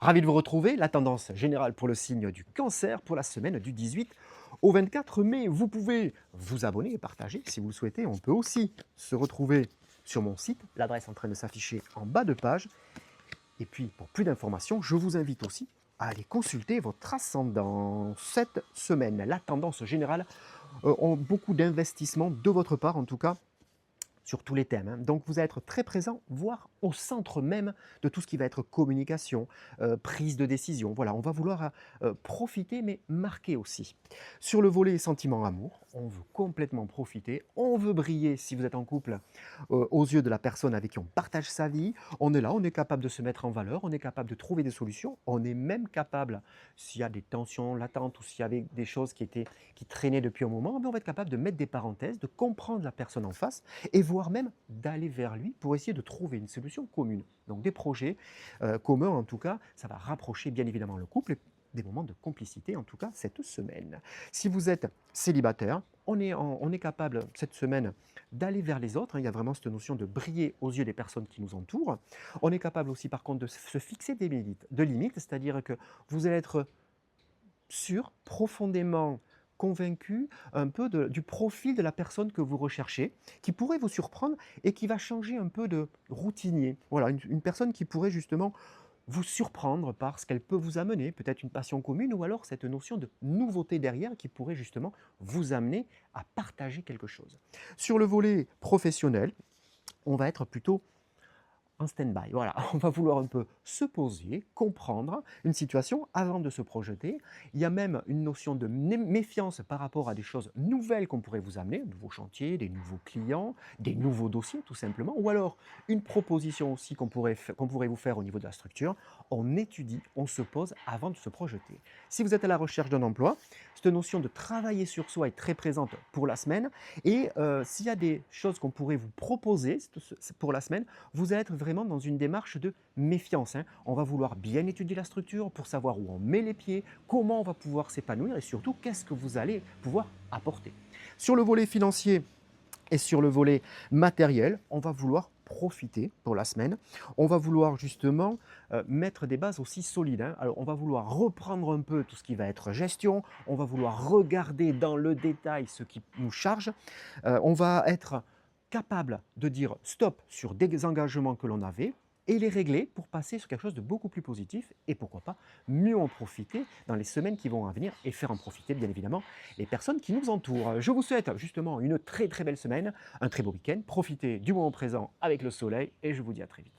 Ravi de vous retrouver. La tendance générale pour le signe du cancer pour la semaine du 18 au 24 mai. Vous pouvez vous abonner et partager si vous le souhaitez. On peut aussi se retrouver sur mon site, l'adresse est en train de s'afficher en bas de page. Et puis, pour plus d'informations, je vous invite aussi à aller consulter votre ascendant. Cette semaine, la tendance générale ont beaucoup d'investissements de votre part, en tout cas, sur tous les thèmes, hein. Donc vous allez être très présent, voire au centre même de tout ce qui va être communication, prise de décision. Voilà, on va vouloir profiter, mais marquer aussi. Sur le volet sentiment amour, on veut complètement profiter, on veut briller si vous êtes en couple aux yeux de la personne avec qui on partage sa vie. On est là, on est capable de se mettre en valeur, on est capable de trouver des solutions, on est même capable, s'il y a des tensions latentes ou s'il y avait des choses qui traînaient depuis un moment, on va être capable de mettre des parenthèses, de comprendre la personne en face et voire même d'aller vers lui pour essayer de trouver une solution commune. Donc des projets communs en tout cas, ça va rapprocher bien évidemment le couple et des moments de complicité en tout cas cette semaine. Si vous êtes célibataire, on est capable cette semaine d'aller vers les autres, hein. Il y a vraiment cette notion de briller aux yeux des personnes qui nous entourent. On est capable aussi par contre de se fixer des limites, c'est-à-dire que vous allez être sûr, profondément convaincu un peu du profil de la personne que vous recherchez, qui pourrait vous surprendre et qui va changer un peu de routinier. Voilà, une personne qui pourrait justement vous surprendre par ce qu'elle peut vous amener, peut-être une passion commune ou alors cette notion de nouveauté derrière qui pourrait justement vous amener à partager quelque chose. Sur le volet professionnel, on va être plutôt en stand-by. Voilà, on va vouloir un peu se poser, comprendre une situation avant de se projeter. Il y a même une notion de méfiance par rapport à des choses nouvelles qu'on pourrait vous amener, de nouveaux chantiers, des nouveaux clients, des nouveaux dossiers tout simplement, ou alors une proposition aussi qu'on pourrait vous faire au niveau de la structure. On étudie, on se pose avant de se projeter. Si vous êtes à la recherche d'un emploi, cette notion de travailler sur soi est très présente pour la semaine et s'il y a des choses qu'on pourrait vous proposer pour la semaine, vous allez être vraiment dans une démarche de méfiance, hein. On va vouloir bien étudier la structure pour savoir où on met les pieds, comment on va pouvoir s'épanouir et surtout qu'est-ce que vous allez pouvoir apporter. Sur le volet financier et sur le volet matériel, on va vouloir profiter pour la semaine. On va vouloir justement mettre des bases aussi solides, hein. Alors on va vouloir reprendre un peu tout ce qui va être gestion, on va vouloir regarder dans le détail ce qui nous charge. On va être capable de dire stop sur des engagements que l'on avait et les régler pour passer sur quelque chose de beaucoup plus positif et pourquoi pas mieux en profiter dans les semaines qui vont à venir et faire en profiter bien évidemment les personnes qui nous entourent. Je vous souhaite justement une très très belle semaine, un très beau week-end, profitez du moment présent avec le soleil et je vous dis à très vite.